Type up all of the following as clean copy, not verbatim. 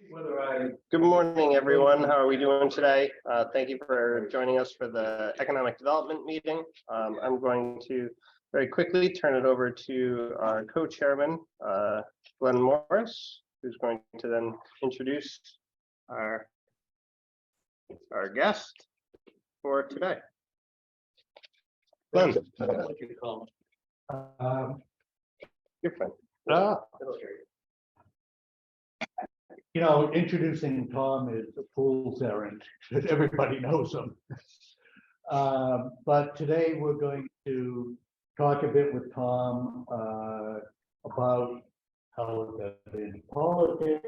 Good morning, everyone. How are we doing today? Thank you for joining us for the Economic Development meeting. I'm going to very quickly turn it over to our co-chairman, Lynn Morris, who's going to then introduce our guest for today. Lynn. Your friend. You know, introducing Tom is a fool's errand because everybody knows him. But today we're going to talk a bit with Tom about how it got into politics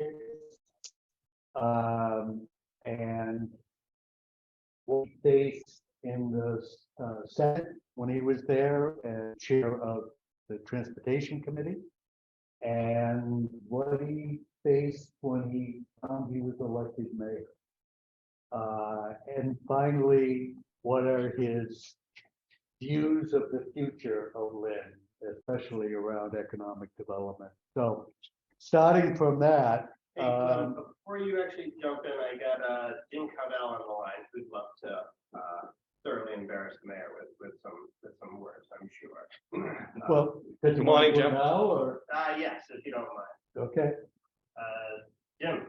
and what he faced in the Senate when he was there as chair of the Transportation Committee, and what he faced when he found he was elected mayor. And finally, what are his views of the future of Lynn, especially around economic development? So starting from that. Before you actually jump in, I got Jim Cavell on the line who'd love to thoroughly embarrass the mayor with some words, I'm sure. Well, good morning, Jim. Now, or? Yes, if you don't mind. Okay. Jim.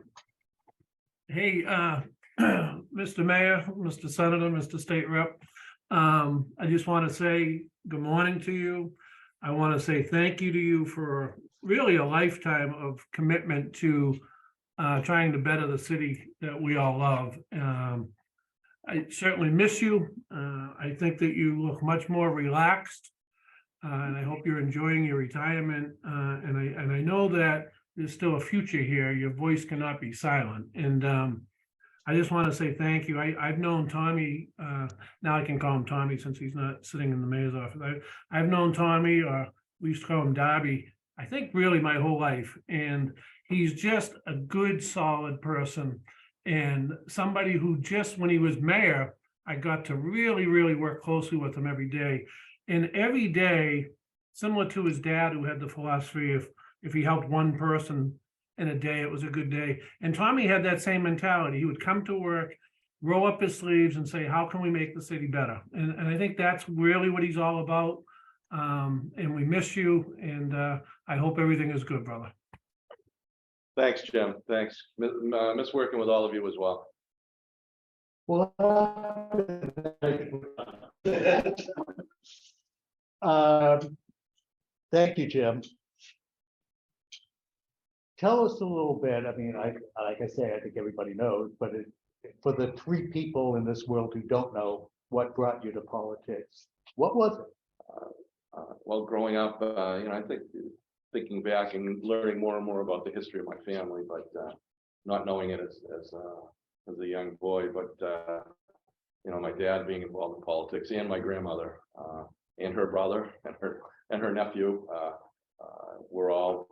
Hey, Mr. Mayor, Mr. Senator, Mr. State Rep. I just want to say good morning to you. I want to say thank you to you for really a lifetime of commitment to trying to better the city that we all love. I certainly miss you. I think that you look much more relaxed, and I hope you're enjoying your retirement. And I know that there's still a future here. Your voice cannot be silent. And I just want to say thank you. I've known Tommy, now I can call him Tommy since he's not sitting in the mayor's office. I've known Tommy, or we used to call him Darby, I think really my whole life. And he's just a good, solid person. And somebody who just, when he was mayor, I got to really, really work closely with him every day. And every day, similar to his dad, who had the philosophy of if he helped one person in a day, it was a good day. And Tommy had that same mentality. He would come to work, roll up his sleeves and say, how can we make the city better? And I think that's really what he's all about. And we miss you. And I hope everything is good, brother. Thanks, Jim. Thanks. Miss working with all of you as well. Well, thank you, Jim. Tell us a little bit. I mean, like I say, I think everybody knows, but for the three people in this world who don't know, what brought you to politics? What was it? Well, growing up, I think thinking back and learning more and more about the history of my family, but not knowing it as a young boy. But my dad being involved in politics, and my grandmother, and her brother, and her nephew, were all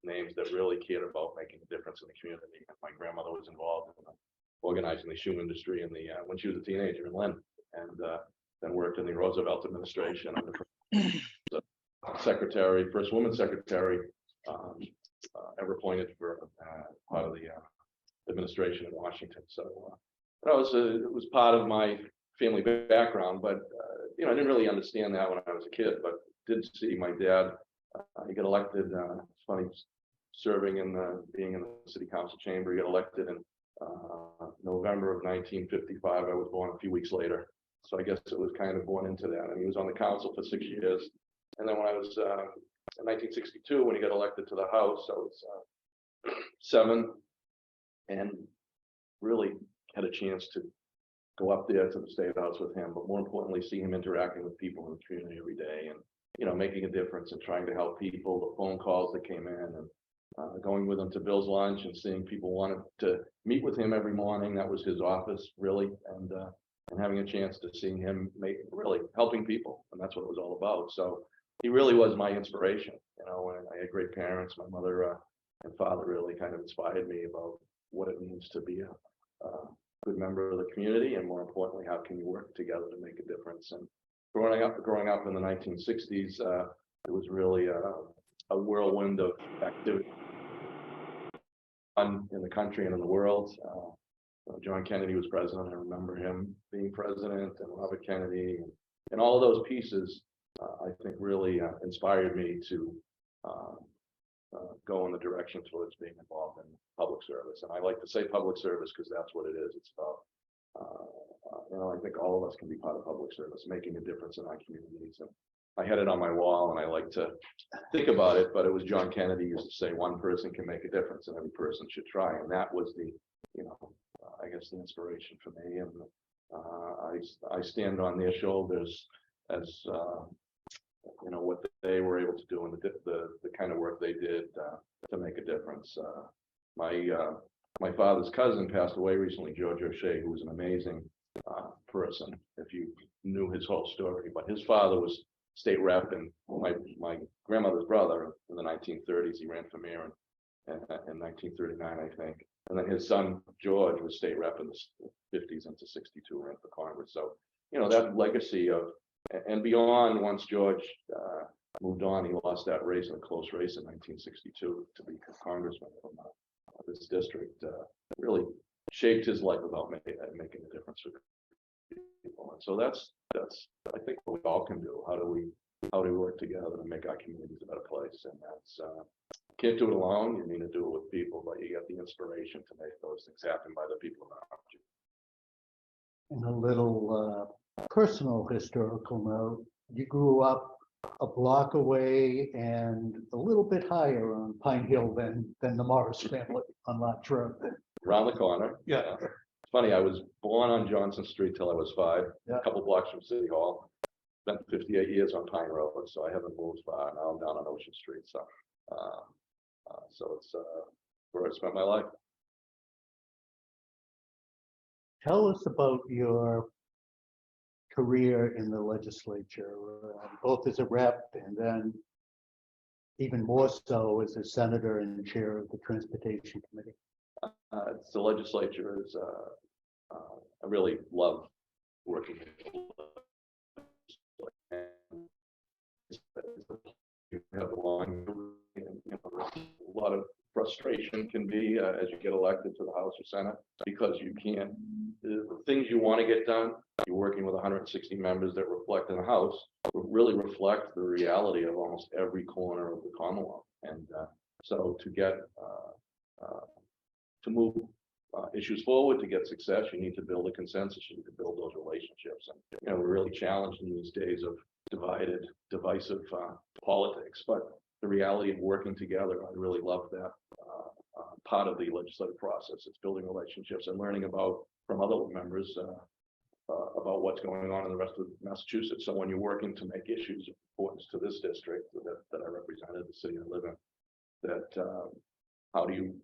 names that really cared about making a difference in the community. And my grandmother was involved in organizing the shoe industry in when she was a teenager in Lynn, and then worked in the Roosevelt administration under the secretary, first woman secretary ever appointed for part of the administration in Washington. So it was part of my family background, but I didn't really understand that when I was a kid, but did see my dad. He got elected. It's funny, serving being in the city council chamber. He got elected in November of 1955. I was born a few weeks later, so I guess it was kind of born into that. And he was on the council for 6 years. And then when I was in 1962, when he got elected to the House, I was 7, and really had a chance to go up there to the State House with him, but more importantly, see him interacting with people in the community every day, and making a difference and trying to help people. The phone calls that came in, and going with him to Bill's lunch, and seeing people wanted to meet with him every morning. That was his office, really, and having a chance to see him really helping people, and that's what it was all about. So he really was my inspiration. And I had great parents. My mother and father really kind of inspired me about what it means to be a good member of the community, and more importantly, how can you work together to make a difference. And growing up in the 1960s, it was really a whirlwind of activity. in the country and in the world. John Kennedy was president. I remember him being president, and Robert Kennedy, and all of those pieces, I think really inspired me to go in the direction towards being involved in public service. And I like to say public service because that's what it is. It's about, I think all of us can be part of public service, making a difference in our communities. And I had it on my wall, and I like to think about it, but it was John Kennedy used to say, one person can make a difference and every person should try. And that was the, I guess the inspiration for me. And I stand on their shoulders as, what they were able to do and the kind of work they did to make a difference. My father's cousin passed away recently, George O'Shea, who was an amazing person, if you knew his whole story. But his father was state rep, and my grandmother's brother in the 1930s, he ran for mayor in 1939, I think. And then his son, George, was state rep in the 50s into 62, ran for Congress. So, that legacy of, and beyond, once George moved on, he lost that race in a close race in 1962 to be congressman from this district, really shaped his life about making a difference for people. And so that's I think what we all can do. How do we work together to make our communities a better place? And that's can't do it alone. You need to do it with people, but you get the inspiration to make those things happen by the people around you. And a little personal historical note, you grew up a block away and a little bit higher on Pine Hill than the Morris family on Lodge Road. Around the corner. Yeah. It's funny, I was born on Johnson Street till I was 5, Yeah. a couple blocks from City Hall. Spent 58 years on Pine Road, so I haven't moved far. Now I'm down on Ocean Street. So it's where I spent my life. Tell us about your career in the legislature, both as a rep and then even more so as a senator and chair of the Transportation Committee. The legislature is, I really love working. You have a long, a lot of frustration can be as you get elected to the House or Senate, because you can't, the things you want to get done, you're working with 160 members that reflect in the House, really reflect the reality of almost every corner of the Commonwealth. And so to get, to move issues forward, to get success, you need to build a consensus, you need to build those relationships. And, we're really challenged in these days of divisive politics, but the reality of working together, I really love that part of the legislative process. It's building relationships and learning from other members about what's going on in the rest of Massachusetts. So when you're working to make issues of importance to this district that I represented, the city I live in, that how do you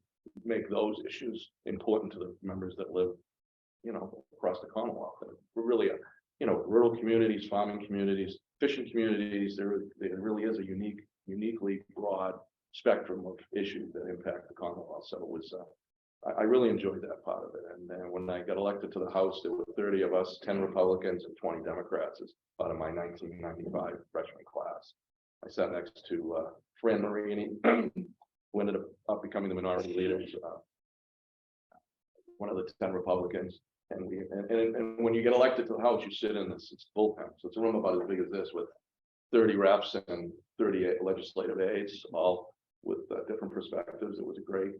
make those issues important to the members that live, across the Commonwealth? And we're really, rural communities, farming communities, fishing communities. There really is a uniquely broad spectrum of issues that impact the Commonwealth. So it was, I really enjoyed that part of it. And then when I got elected to the House, there were 30 of us, 10 Republicans and 20 Democrats as part of my 1995 freshman class. I sat next to Fran Marini, who ended up becoming the minority leader, one of the 10 Republicans. And when you get elected to the House, you sit in this, it's bullpen. So it's a room about as big as this with 30 reps and 38 legislative aides, all with different perspectives. It was a great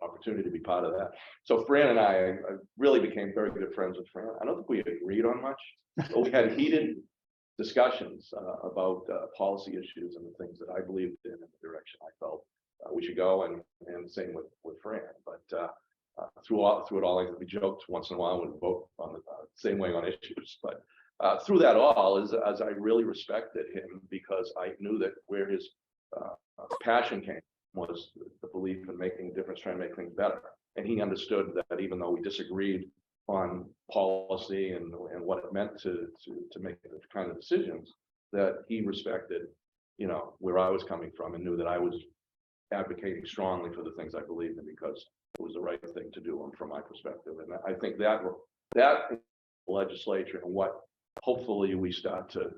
opportunity to be part of that. So Fran and I really became very good friends with Fran. I don't think we agreed on much, but we had heated discussions about policy issues and the things that I believed in the direction I felt we should go, and same with Fran. But through it all, we joked once in a while, we'd vote on the same way on issues. But through that all, as I really respected him, because I knew that where his passion came was the belief in making a difference, trying to make things better. And he understood that even though we disagreed on policy and what it meant to make the kind of decisions, that he respected, where I was coming from, and knew that I was advocating strongly for the things I believed in, because it was the right thing to do from my perspective. And I think that legislature, and what hopefully we start to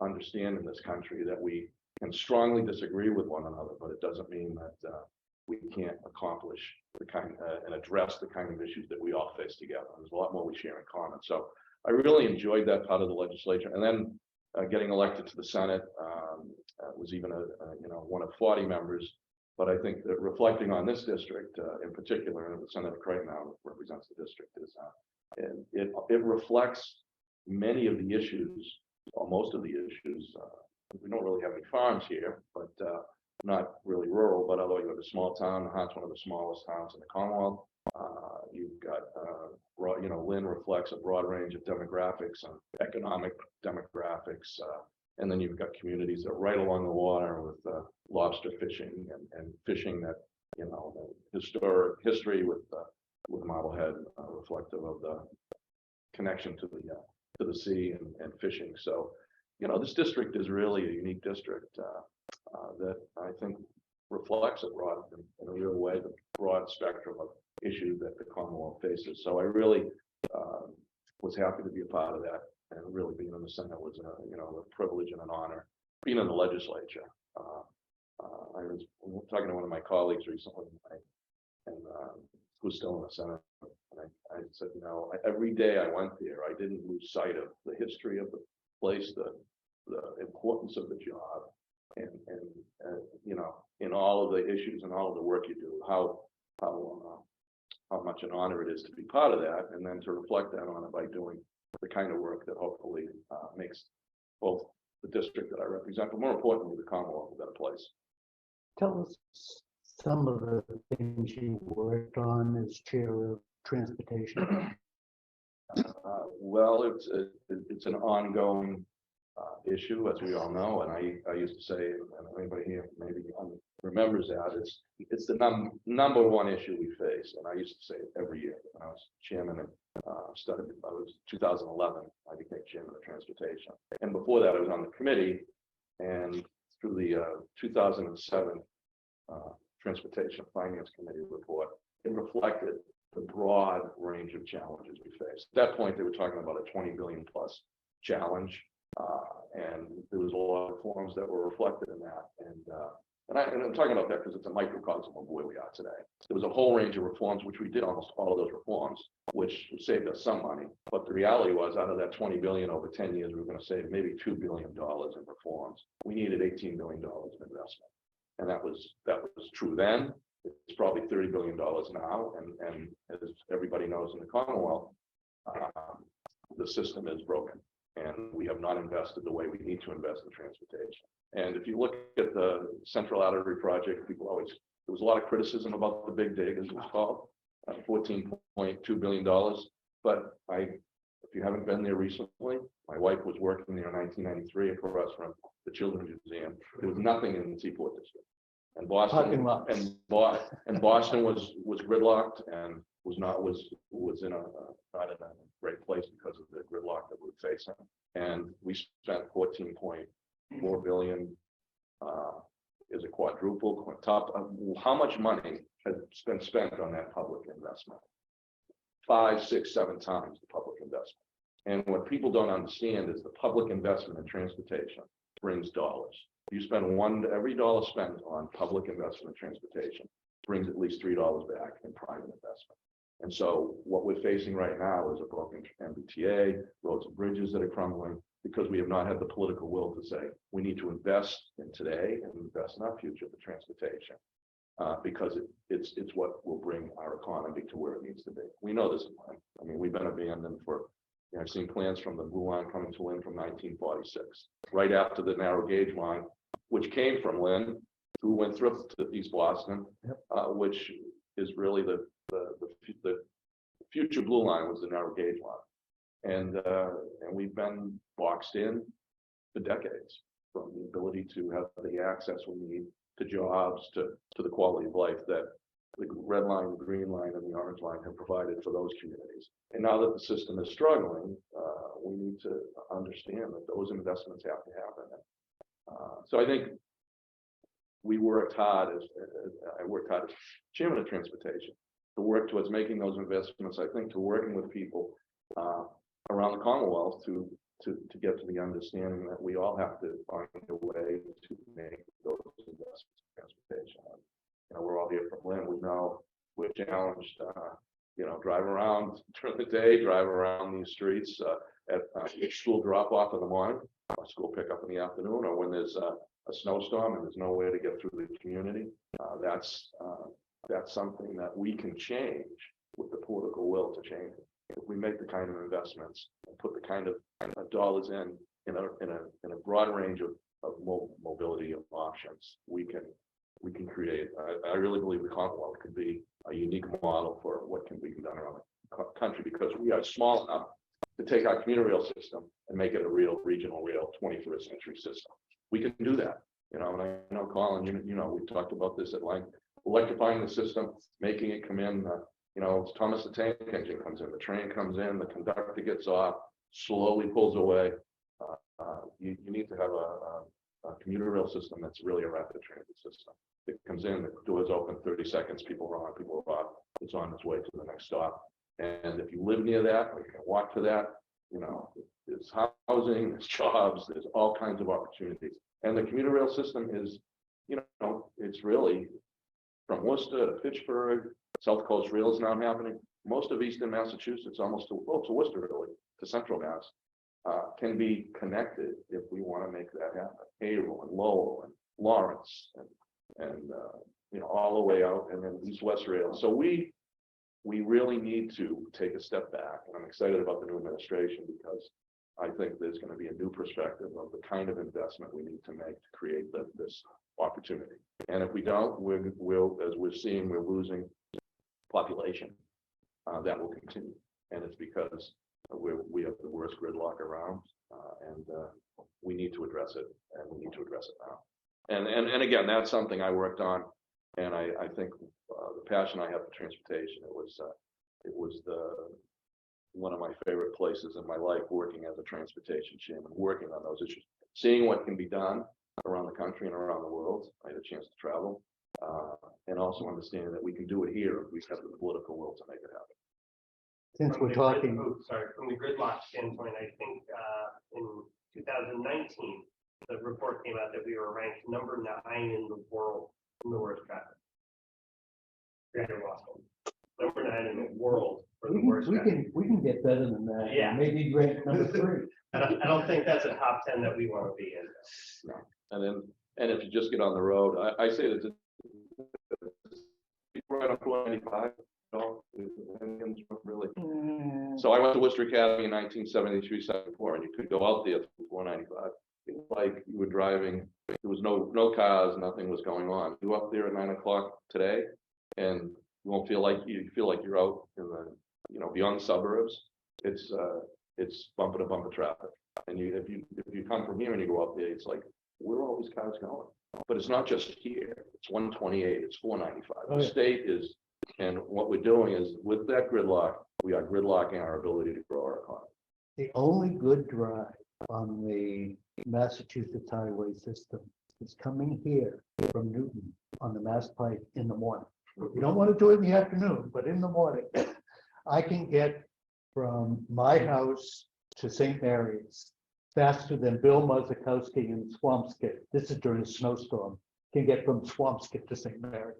understand in this country, that we can strongly disagree with one another, but it doesn't mean that we can't accomplish the kind and address the kind of issues that we all face together. There's a lot more we share in common. So I really enjoyed that part of the legislature. And then getting elected to the Senate was even one of 40 members. But I think that reflecting on this district in particular, and the Senator Creighton now represents the district, is it reflects many of the issues, or most of the issues. We don't really have any farms here, but not really rural, but although you have a small town, Hunt's one of the smallest towns in the Commonwealth. You've got, Lynn reflects a broad range of demographics and economic demographics. And then you've got communities that are right along the water with lobster fishing and fishing that, the historic history with Marblehead, reflective of the connection to the sea and fishing. So, this district is really a unique district that I think reflects in a real way the broad spectrum of issues that the Commonwealth faces. So I really was happy to be a part of that, and really being in the Senate was a privilege and an honor. Being in the legislature, I was talking to one of my colleagues recently, who's still in the Senate, and I said, every day I went there, I didn't lose sight of the history of the place, the importance of the job, and in all of the issues and all of the work you do, how much an honor it is to be part of that, and then to reflect that on it by doing the kind of work that hopefully makes both the district that I represent, but more importantly, the Commonwealth a better place. Tell us some of the things you worked on as chair of transportation. Well, it's an ongoing issue, as we all know, and I used to say, and anybody here maybe remembers that, it's the number one issue we face, and I used to say it every year when I was chairman and started. I was 2011. I became chairman of transportation, and before that, I was on the committee, and through the 2007 Transportation Finance Committee report, it reflected the broad range of challenges we face. At that point, they were talking about a 20 billion plus challenge. And there was a lot of reforms that were reflected in that. And I'm talking about that because it's a microcosm of where we are today. There was a whole range of reforms, which we did almost all of those reforms, which saved us some money. But the reality was, out of that 20 billion over 10 years, we were going to save maybe $2 billion in reforms. We needed $18 billion in investment. And that was true then. It's probably $30 billion now. And as everybody knows in the Commonwealth, the system is broken. And we have not invested the way we need to invest in transportation. And if you look at the Central Artery project, there was a lot of criticism about the Big Dig, as it was called, $14.2 billion. But if you haven't been there recently, my wife was working there in 1993 across from the Children's Museum. There was nothing in the Seaport District. And Boston was gridlocked and was not in a great place because of the gridlock that we were facing. And we spent 14.4 billion, is a quadruple top. How much money has been spent on that public investment? 5, 6, 7 times the public investment. And what people don't understand is the public investment in transportation brings dollars. You spend every dollar spent on public investment in transportation brings at least $3 back in private investment. And so what we're facing right now is a broken MBTA, roads and bridges that are crumbling, because we have not had the political will to say we need to invest in today and invest in our future for transportation, because it's what will bring our economy to where it needs to be. We know this. I mean, we've been abandoned for. I've seen plans from the Blue Line coming to Lynn from 1946, right after the narrow gauge line, which came from Lynn, who went through to East Boston, which is really the future Blue Line was the narrow gauge line, and we've been boxed in for decades from the ability to have the access we need to jobs, to the quality of life that the red line, the green line, and the orange line have provided for those communities. And now that the system is struggling, we need to understand that those investments have to happen. So I think we worked hard I worked hard as chairman of transportation to work towards making those investments. I think to working with people around the Commonwealth to get to the understanding that we all have to find a way to make those investments in transportation. we're all here from Lynn. We know we're challenged, drive around during the day, drive around these streets at school drop off in the morning, or school pickup in the afternoon, or when there's a snowstorm and there's no way to get through the community. That's something that we can change with the political will to change it. If we make the kind of investments and put the kind of dollars in a broad range of mobility options, we can create. I really believe the Commonwealth could be a unique model for what can be done around the country, because we are small enough to take our commuter rail system and make it a real regional rail 21st century system. We can do that, and I know, Colin, we talked about this at length, electrifying the system, making it come in, Thomas the Tank Engine comes in, the train comes in, the conductor gets off, slowly pulls away. You need to have a commuter rail system that's really a rapid transit system. It comes in, the doors open, 30 seconds, people are on, people are off, it's on its way to the next stop. And if you live near that, or you can walk to that, there's housing, there's jobs, there's all kinds of opportunities. And the commuter rail system is, it's really from Worcester to Fitchburg. South Coast Rail is now happening. Most of Eastern Massachusetts, almost to Worcester, really, to Central Mass, can be connected if we want to make that happen. Haverhill and Lowell and Lawrence and all the way out, and then East West Rail. So we really need to take a step back, and I'm excited about the new administration, because I think there's going to be a new perspective of the kind of investment we need to make to create this opportunity. And if we don't, we'll, as we're seeing, we're losing population. That will continue, and it's because we have the worst gridlock around, and we need to address it, and we need to address it now. And again, that's something I worked on, and I think the passion I have for transportation, it was one of my favorite places in my life, working as a transportation chairman, working on those issues, seeing what can be done around the country and around the world. I had a chance to travel, and also understanding that we can do it here if we have the political will to make it happen. Since we're talking, From the gridlock standpoint, I think in 2019, the report came out that we were ranked number 9 in the world in the worst traffic. You're welcome. Number 9 in the world for the worst traffic. we can get better than that. Yeah. Maybe rank number 3. I don't think that's a top 10 that we want to be in. No. And if you just get on the road, I say that right on 295. Really. So I went to Worcester Academy in 1973-74, and you could go out there through 495. It was like you were driving. There was no cars, nothing was going on. You up there at 9 o'clock today, and you won't feel like you're out in the beyond the suburbs. It's bumper to bumper traffic, and if you come from here and you go up there, it's like, where are all these cars going? But it's not just here. It's 128. It's 495. Oh, the yeah. state is. And what we're doing is, with that gridlock, we are gridlocking our ability to grow our economy. The only good drive on the Massachusetts highway system is coming here from Newton on the Mass Pike in the morning. You don't want to do it in the afternoon, but in the morning, I can get from my house to St. Mary's faster than Bill Muzikowski in Swampscott. This is during a snowstorm. Can get from Swampscott to St. Mary's.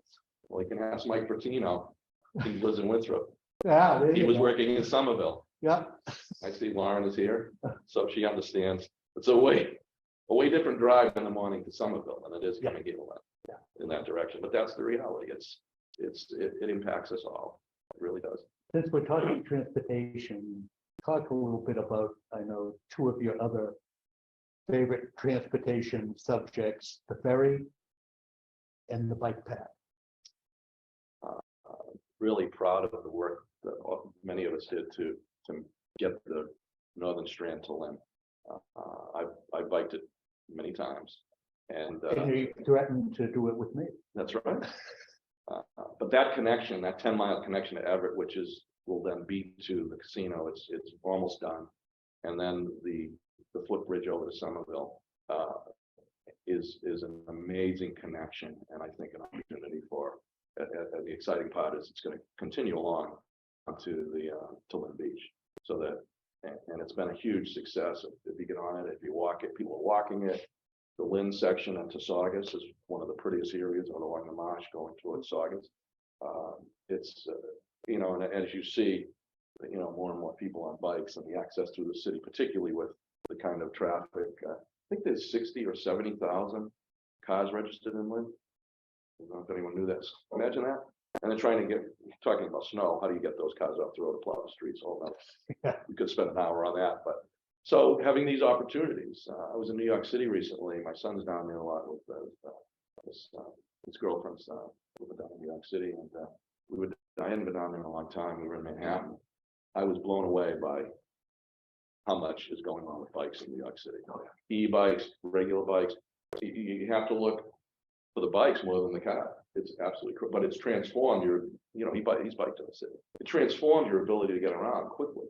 Well, you can ask Mike Bertino. He lives in Winthrop. Yeah, He was working in Somerville. Yeah. I see Lauren is here, so she understands. It's a way different drive in the morning to Somerville than it is coming here in that direction. But that's the reality. It impacts us all. It really does. Since we're talking transportation, talk a little bit about, I know, 2 of your other favorite transportation subjects, the ferry and the bike path. Really proud of the work that many of us did to get the Northern Strand to Lynn. I biked it many times, and you threatened to do it with me. that's right. But that connection, that 10-mile connection to Everett, which will then beat to the casino, it's almost done, and then the footbridge over to Somerville is an amazing connection, and I think an opportunity for. The exciting part is it's going to continue along to Lynn Beach, so that, and it's been a huge success. If you get on it, if you walk it, people are walking it. Lynn section into Saugus is one of the prettiest areas along the marsh going towards Saugus. It's, and as you see, more and more people on bikes and the access through the city, particularly with the kind of traffic. I think there's 60 or 70,000 cars registered in Lynn. I don't know if anyone knew that. Imagine that. And they're trying to talking about snow. How do you get those cars off the road to plow the streets? We could spend an hour on that, but so having these opportunities. I was in New York City recently. My son's down there a lot with his girlfriend's living down in New York City, and I hadn't been down there in a long time. We were in Manhattan. I was blown away by how much is going on with bikes in New York City. E-bikes, regular bikes. You have to look for the bikes more than the car. It's absolutely cool, but it's transformed he's biked in the city. It transformed your ability to get around quickly.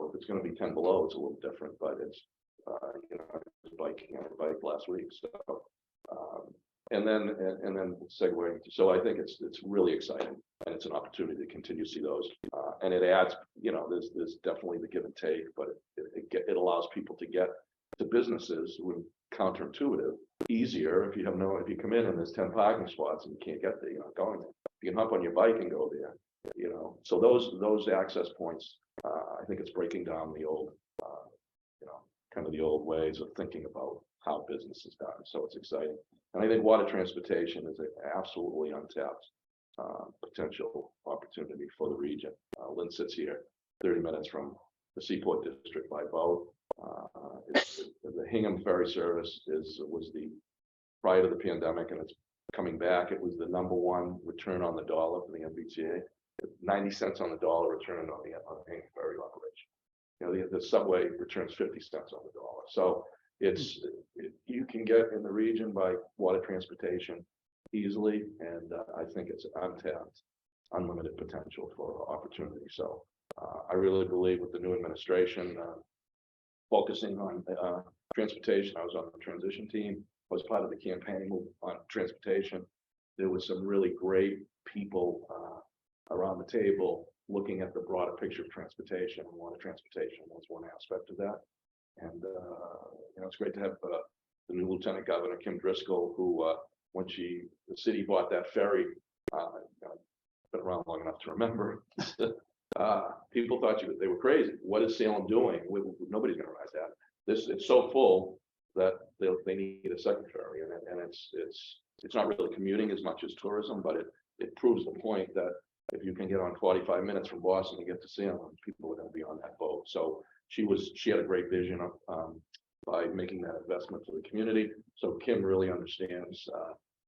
If it's going to be 10 below, it's a little different, but it's, I was biking on a bike last week. So, and then segueing. So I think it's really exciting, and it's an opportunity to continue to see those. And it adds, there's definitely the give and take, but it allows people to get to businesses with counterintuitive, easier if you come in and there's 10 parking spots and you can't get there, you're not going there. You can hop on your bike and go there, So those access points, I think it's breaking down the old, kind of the old ways of thinking about how business is done. So it's exciting. And I think water transportation is an absolutely untapped potential opportunity for the region. Lynn sits here 30 minutes from the Seaport District by boat. The Hingham ferry service was prior to the pandemic, and it's coming back. It was the #1 return on the dollar for the MBTA. 90 cents on the dollar return on the Hingham ferry operation. The subway returns 50 cents on the dollar. So you can get in the region by water transportation easily, and I think it's untapped, unlimited potential for opportunity. So I really believe with the new administration focusing on transportation. I was on the transition team. I was part of the campaign on transportation. There was some really great people around the table looking at the broader picture of transportation, and water transportation was one aspect of that. And it's great to have the new Lieutenant Governor Kim Driscoll, who when the city bought that ferry, been around long enough to remember. People thought they were crazy. What is Salem doing? Nobody's going to rise that. It's so full that they need a second ferry, and it's not really commuting as much as tourism, but it proves the point that if you can get on 45 minutes from Boston and get to Salem, people are going to be on that boat. So she had a great vision by making that investment for the community. So Kim really understands,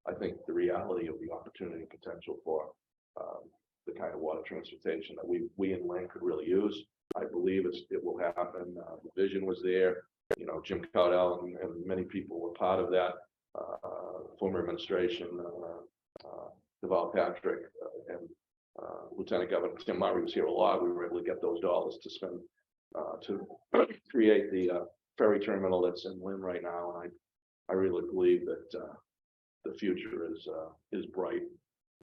I think, the reality of the opportunity and potential for the kind of water transportation that we in Lynn could really use. I believe it will happen. The vision was there. Jim Caudill and many people were part of that. Former administration, Deval Patrick, and Lieutenant Governor Tim Murray was here a lot. We were able to get those dollars to spend to create the ferry terminal that's in Lynn right now. And I really believe that the future is bright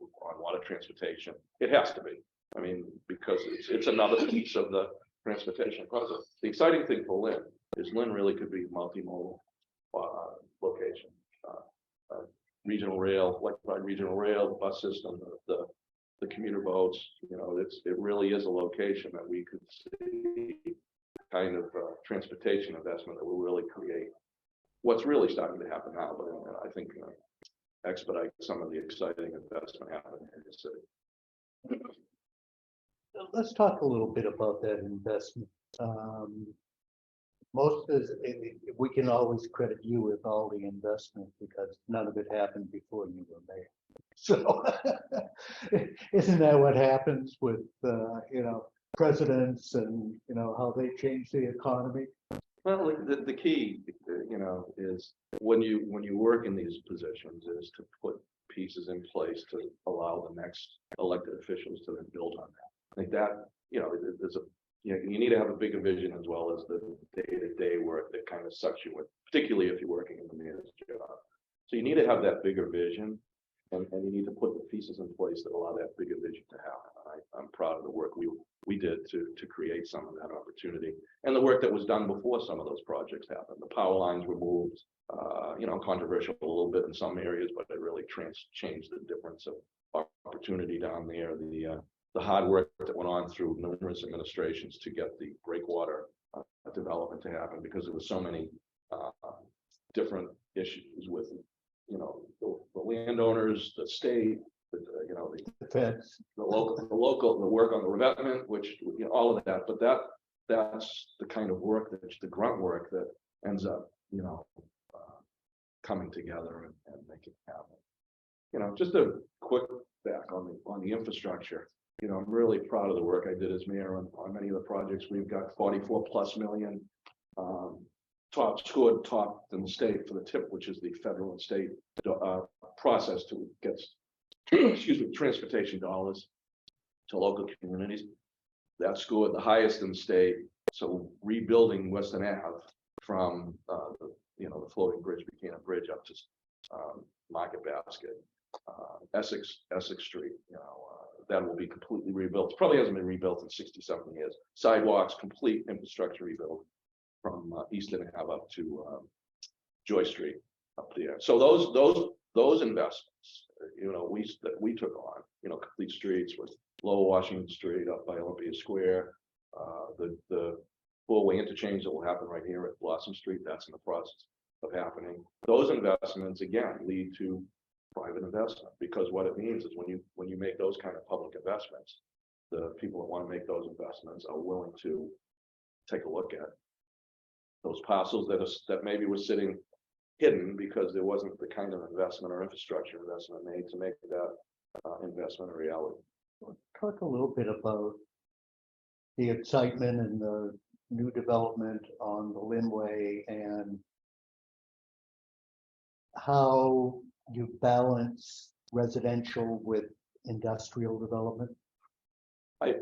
on water transportation. It has to be. I mean, because it's another piece of the transportation puzzle. The exciting thing for Lynn is Lynn really could be multimodal location. Regional rail, electrified regional rail, the bus system, the commuter boats. It really is a location that we could see kind of transportation investment that will really create what's really starting to happen now. But I think expedite some of the exciting investment happening in the city. Let's talk a little bit about that investment. Most of we can always credit you with all the investment because none of it happened before you were mayor. So isn't that what happens with presidents and how they change the economy? Well, the key, is when you work in these positions is to put pieces in place to allow the next elected officials to then build on that. I think that, there's you need to have a bigger vision as well as the day-to-day work that kind of sucks you in, particularly if you're working in the mayor's job. So you need to have that bigger vision. and you need to put the pieces in place that allow that bigger vision to happen. I'm proud of the work we did to create some of that opportunity, and the work that was done before some of those projects happened. The power lines were moved, controversial a little bit in some areas, but it really changed the difference of opportunity down there. The hard work that went on through numerous administrations to get the breakwater development to happen, because there were so many different issues with, the landowners, the state, The feds. the local, the work on the revetment, which, all of that, but that's the kind of work the grunt work that ends up, coming together and making it happen. Just a quick back on the infrastructure. I'm really proud of the work I did as mayor on many of the projects. We've got 44+ million scored top in the state for the TIP, which is the federal and state process to get transportation dollars to local communities. That scored the highest in the state. So rebuilding Western Ave from the floating bridge, Buchanan Bridge, up to Market Basket, Essex Street, that will be completely rebuilt. It probably hasn't been rebuilt in 60-something years. Sidewalks, complete infrastructure rebuild from Eastern Ave up to Joy Street up there. So those investments, we took on, complete streets with Lower Washington Street up by Olympia Square, the four-way interchange that will happen right here at Blossom Street, that's in the process of happening. Those investments again lead to private investment, because what it means is when you make those kind of public investments, the people that want to make those investments are willing to take a look at those parcels that maybe were sitting hidden because there wasn't the kind of investment or infrastructure investment made to make that investment a reality. Talk a little bit about the excitement and the new development on the Linway and how you balance residential with industrial development. I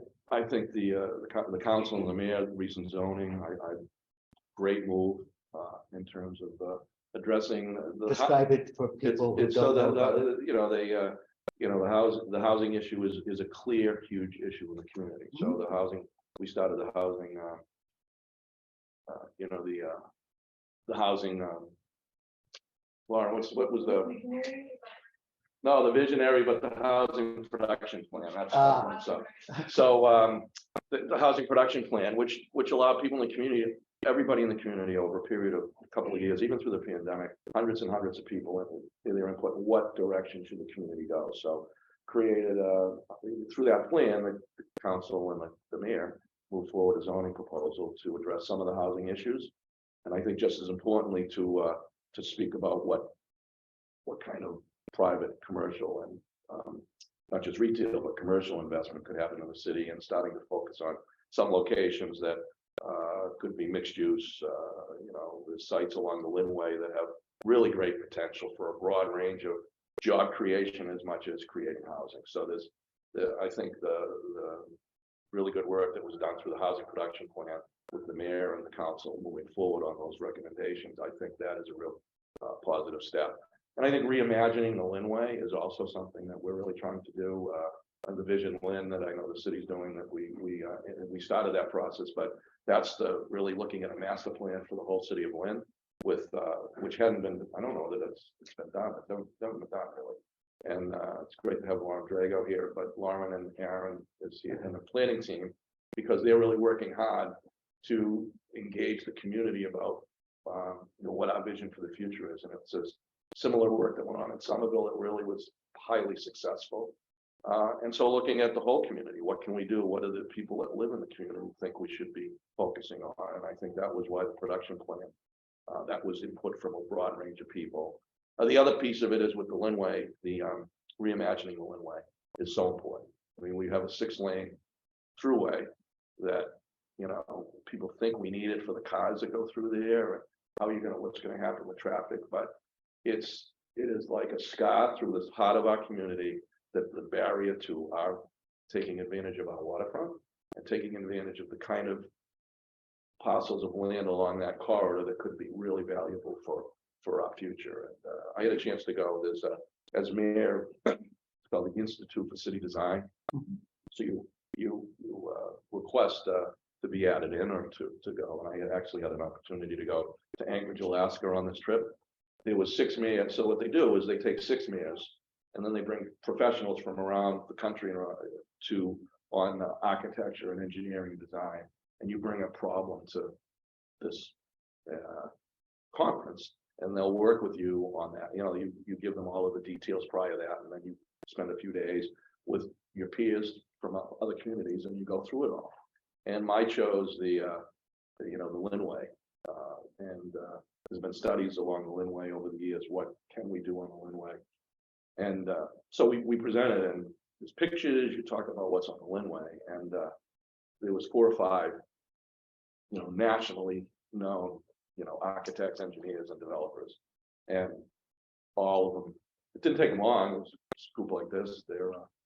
think the council and the mayor recent zoning, great move in terms of addressing Describe it for people who don't know about it. The housing issue is a clear, huge issue in the community. So the housing, we started the housing, the housing. Lauren, what was the? No, the visionary, but the housing production plan. That's the housing production plan, which allowed people in the community, everybody in the community, over a period of a couple of years, even through the pandemic, hundreds and hundreds of people in their input. What direction should the community go? So created through that plan, the council and the mayor moved forward a zoning proposal to address some of the housing issues, and I think just as importantly to speak about what kind of private, commercial, and not just retail, but commercial investment could happen in the city, and starting to focus on some locations that could be mixed use. There's sites along the Linway that have really great potential for a broad range of job creation as much as creating housing. So I think the really good work that was done through the housing production plan with the mayor and the council moving forward on those recommendations, I think that is a real positive step. And I think reimagining the Linway is also something that we're really trying to do. And the Vision Lynn that I know the city's doing, that we started that process, but that's really looking at a master plan for the whole city of Lynn, with which hadn't been, I don't know that it's been done, it hasn't been done really. And it's great to have Lauren Drago here, but Lauren and Aaron is here and the planning team, because they're really working hard to engage the community about what our vision for the future is. And it's a similar work that went on in Somerville that really was highly successful. And so looking at the whole community, what can we do? What do the people that live in the community think we should be focusing on? And I think that was why the production plan, that was input from a broad range of people. The other piece of it is with the Linway, the reimagining the Linway is so important. I mean, we have a 6-lane throughway that, people think we need it for the cars that go through there, and what's going to happen with traffic, but it is like a scar through the heart of our community, that the barrier to our taking advantage of our waterfront and taking advantage of the kind of parcels of land along that corridor that could be really valuable for our future. And I had a chance to go. There's as mayor, it's called the Institute for City Design. So you request to be added in or to go. And I actually had an opportunity to go to Anchorage, Alaska on this trip. There was 6 mayors. So what they do is they take 6 mayors and then they bring professionals from around the country to on architecture and engineering design. And you bring a problem to this conference and they'll work with you on that. You know, you give them all of the details prior to that, and then you spend a few days with your peers from other communities and you go through it all. And I chose the Lynn Way, and there's been studies along the Lynn Way over the years. What can we do on the Lynn Way? And so we presented, and there's pictures. You talk about what's on the Lynn Way, and there was 4 or 5, nationally known, architects, engineers, and developers, and all of them. It didn't take them long. It was a group like this.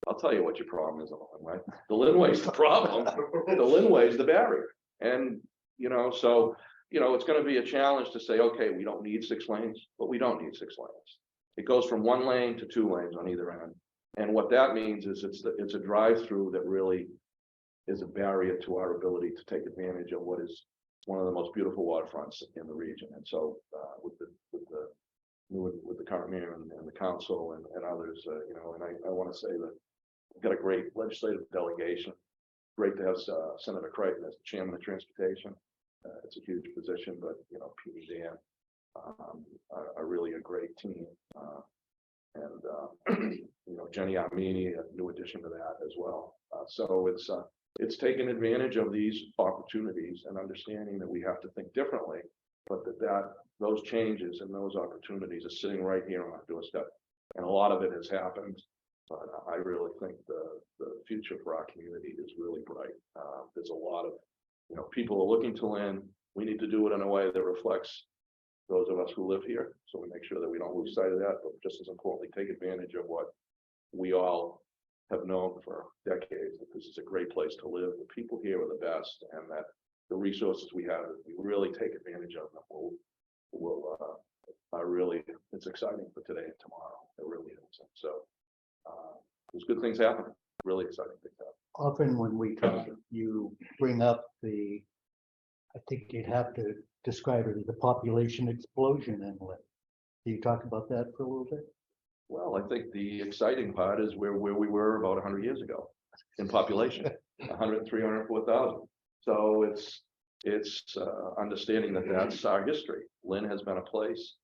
I'll tell you what your problem is on the Lynn Way. The Lynn Way is the problem. The Lynn Way is the barrier, and so it's going to be a challenge to say, okay, we don't need 6 lanes, but we don't need 6 lanes. It goes from 1 lane to 2 lanes on either end, and what that means is it's a drive-through that really is a barrier to our ability to take advantage of what is one of the most beautiful waterfronts in the region. And so with the current mayor and the council and others, and I want to say that we've got a great legislative delegation. Great to have Senator Creighton as the chairman of transportation. It's a huge position, but Pete and Dan are really a great team. And Jenny Armini, a new addition to that as well. So it's taking advantage of these opportunities and understanding that we have to think differently, but that those changes and those opportunities are sitting right here on our doorstep. And a lot of it has happened, but I really think the future for our community is really bright. There's a lot of, people are looking to Lynn. We need to do it in a way that reflects those of us who live here. So we make sure that we don't lose sight of that, but just as importantly, take advantage of what we all have known for decades, that this is a great place to live. The people here are the best, and that the resources we have, we really take advantage of them. It's exciting for today and tomorrow. It really is. And so there's good things happening. Really exciting things happening. Often when we talk, you bring up I think you'd have to describe it as a population explosion in Lynn. Can you talk about that for a little bit? Well, I think the exciting part is where we were about 100 years ago in population, 103, 104,000. So it's understanding that that's our history. Lynn has been a place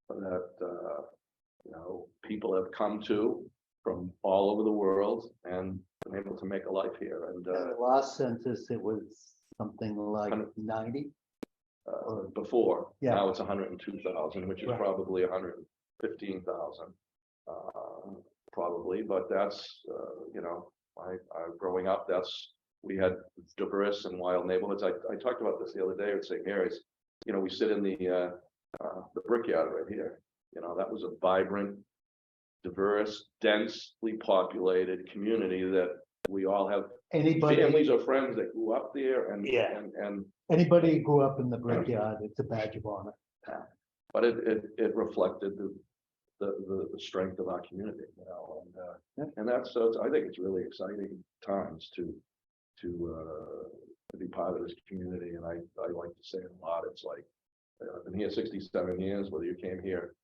that people have come to from all over the world and been able to make a life here. And the last census, it was something like 90 before. Yeah. Now it's 102,000, which is Right. probably 115,000. Probably, but that's I growing up, we had diverse and wild neighborhoods. I talked about this the other day at St. Mary's. We sit in the Brickyard right here. That was a vibrant, diverse, densely populated community that we all have families or friends that grew up there, and anybody who grew up in the Brickyard, it's a badge of honor. But it reflected the strength of our community, and that's so. I think it's really exciting times to be part of this community, and I like to say it a lot. It's like I've been here 67 years. Whether you came here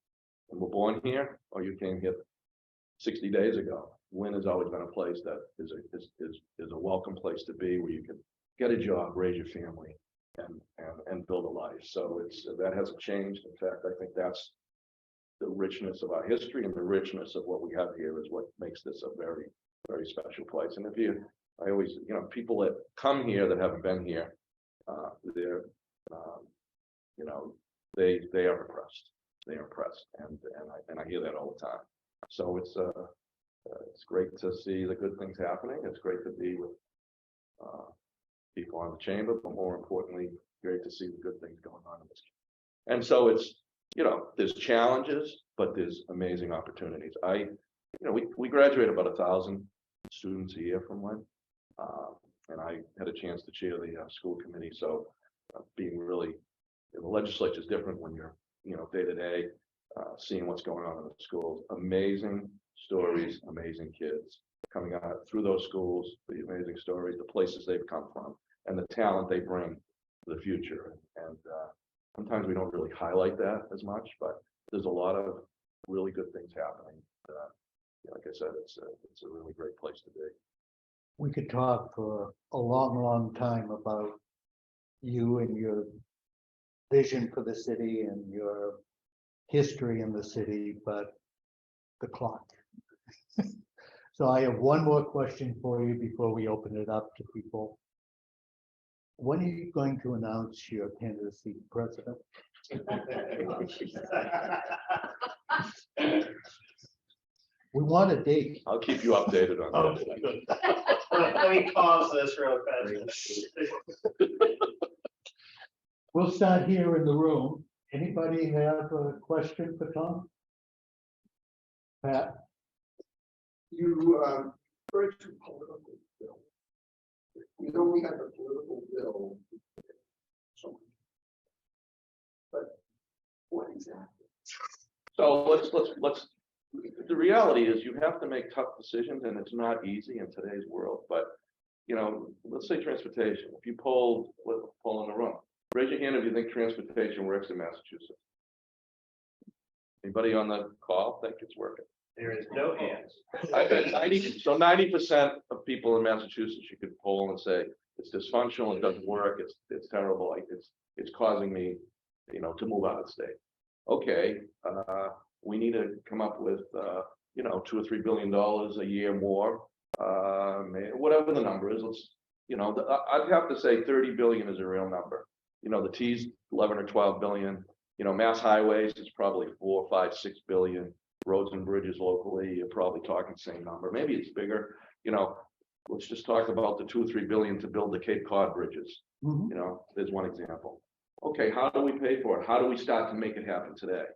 and were born here, or you came here 60 days ago, Lynn has always been a place that is a welcome place to be, where you can get a job, raise your family, and build a life. So that hasn't changed. In fact, I think that's the richness of our history, and the richness of what we have here is what makes this a very, very special place. And I always, people that come here that haven't been here, they're, they are impressed. They are impressed, and I hear that all the time. So it's great to see the good things happening. It's great to be with people on the chamber, but more importantly, great to see the good things going on in this. And so it's, there's challenges, but there's amazing opportunities. We graduate about 1,000 students a year from Lynn, and I had a chance to chair the school committee. So being really, the legislature is different when you're, day to day. seeing what's going on in the schools. Amazing stories, amazing kids coming out through those schools, the amazing stories, the places they've come from, and the talent they bring to the future. And sometimes we don't really highlight that as much, but there's a lot of really good things happening. Like I said, it's a really great place to be. We could talk for a long, long time about you and your vision for the city and your history in the city, but the clock. So I have one more question for you before we open it up to people. When are you going to announce your candidacy for president? We want a date. I'll keep you updated on that. Let me pause this real fast. We'll start here in the room. Anybody have a question for Tom? Pat? You referred to political bill. We know we have a political bill. So, but what exactly? So let's. The reality is you have to make tough decisions, and it's not easy in today's world. But let's say transportation. If you poll in the room, raise your hand if you think transportation works in Massachusetts. Anybody on the call think it's working? There is no hands. I bet 90% of people in Massachusetts you could poll and say it's dysfunctional, it doesn't work, it's terrible, like it's causing me, to move out of the state. Okay, we need to come up with $2 or $3 billion a year more, whatever the number is. I'd have to say 30 billion is a real number. The T's 11 or 12 billion. Mass highways is probably 4, 5, 6 billion. Roads and bridges locally, you're probably talking the same number. Maybe it's bigger. Let's just talk about the 2 or 3 billion to build the Cape Cod bridges. There's one example. Okay, how do we pay for it? How do we start to make it happen today?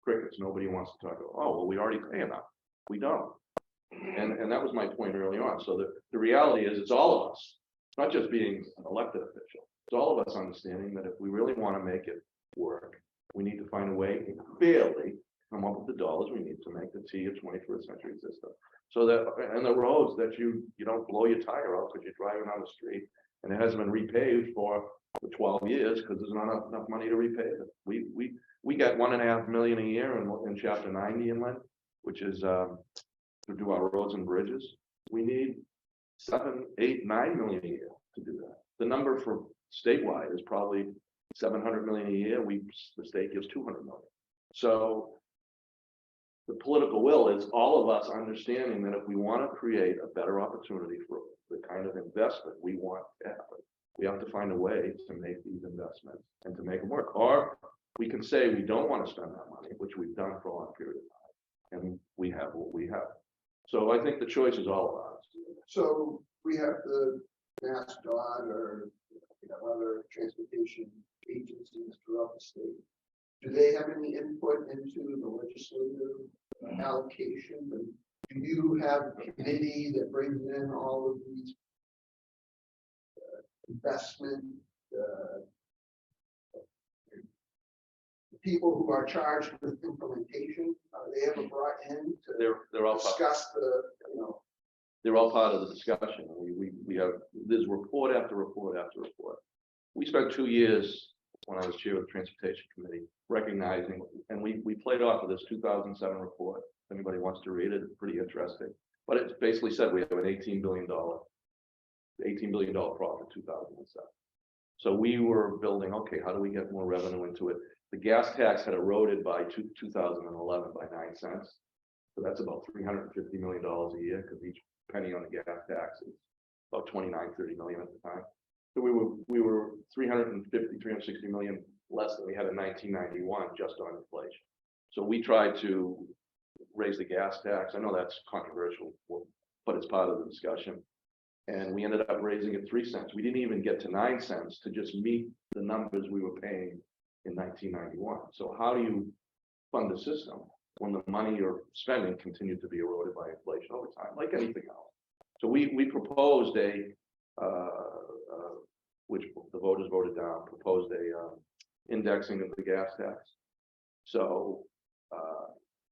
Crickets. Nobody wants to talk about. Oh, well, we already pay enough. We don't. And that was my point early on. So the reality is, it's all of us. It's not just being an elected official. It's all of us understanding that if we really want to make it work, we need to find a way to fairly come up with the dollars we need to make the T a 21st century system. So that, and the roads that you don't blow your tire out because you're driving on the street and it hasn't been repaved for 12 years because there's not enough money to repave it. We got $1.5 million a year in Chapter 90 in Lynn, which is to do our roads and bridges. We need 7, 8, 9 million a year to do that. The number for statewide is probably 700 million a year. The state gives 200 million. So the political will is all of us understanding that if we want to create a better opportunity for the kind of investment we want to happen, we have to find a way to make these investments and to make them work. Or we can say we don't want to spend that money, which we've done for a long period of time, and we have what we have. So I think the choice is all of us. So we have the MassDOT or other transportation agencies throughout the state. Do they have any input into the legislative allocation? And do you have a committee that brings in all of these investment people who are charged with implementation? Are they ever brought in to They're all discuss the They're all part of the discussion. We have, there's report after report after report. We spent 2 years when I was chair of the transportation committee recognizing, and we played off of this 2007 report. If anybody wants to read it, it's pretty interesting. But it basically said we have an $18 billion profit in 2007. So we were building, okay, how do we get more revenue into it? The gas tax had eroded by 2011 by 9 cents. So that's about $350 million a year because each penny on the gas tax is about 29-30 million at the time. So we were 360 million less than we had in 1991 just on inflation. So we tried to raise the gas tax. I know that's controversial, but it's part of the discussion. And we ended up raising it 3 cents. We didn't even get to 9 cents to just meet the numbers we were paying in 1991. So how do you fund the system when the money you're spending continued to be eroded by inflation over time, like anything else? So we proposed which the voters voted down, proposed a indexing of the gas tax. So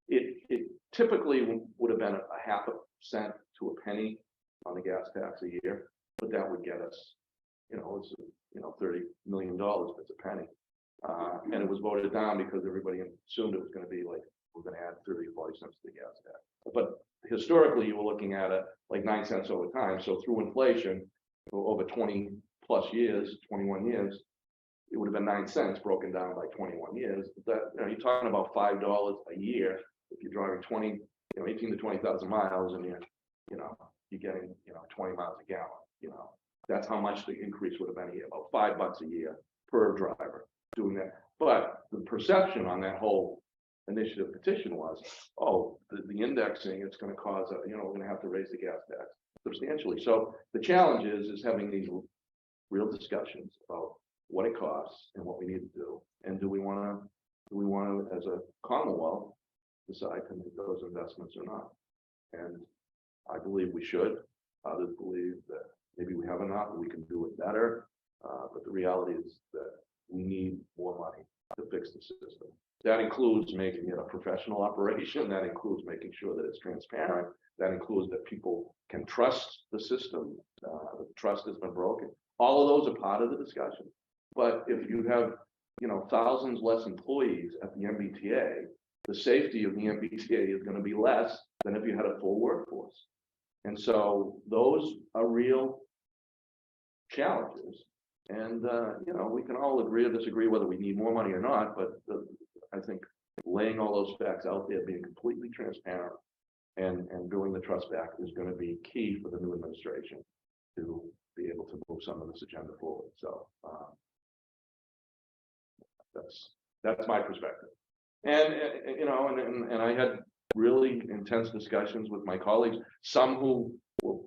it typically would have been a half a cent to a penny on the gas tax a year, but that would get us, it's $30 million if it's a penny. And it was voted down because everybody assumed it was going to be like, we're going to add 30 or 40 cents to the gas tax. But historically, you were looking at it like 9 cents over time. So through inflation, over 20 plus years, 21 years, it would have been 9 cents broken down by 21 years. But that, you're talking about $5 a year if you're driving 18 to 20,000 miles, and you're getting 20 miles a gallon. That's how much the increase would have been a year, about $5 a year per driver doing that. But the perception on that whole initiative petition was, oh, the indexing, it's going to cause we're going to have to raise the gas tax substantially. So the challenge is having these real discussions about what it costs and what we need to do, and do we want to as a Commonwealth decide to make those investments or not. And I believe we should. Others believe that maybe we have enough, we can do it better. But the reality is that we need more money to fix the system. That includes making it a professional operation. That includes making sure that it's transparent. That includes that people can trust the system. The trust has been broken. All of those are part of the discussion. But if you have, thousands less employees at the MBTA, the safety of the MBTA is going to be less than if you had a full workforce. And so those are real challenges. And, we can all agree or disagree whether we need more money or not, but I think laying all those facts out there, being completely transparent and building the trust back is going to be key for the new administration to be able to move some of this agenda forward. So that's my perspective. And I had really intense discussions with my colleagues, some who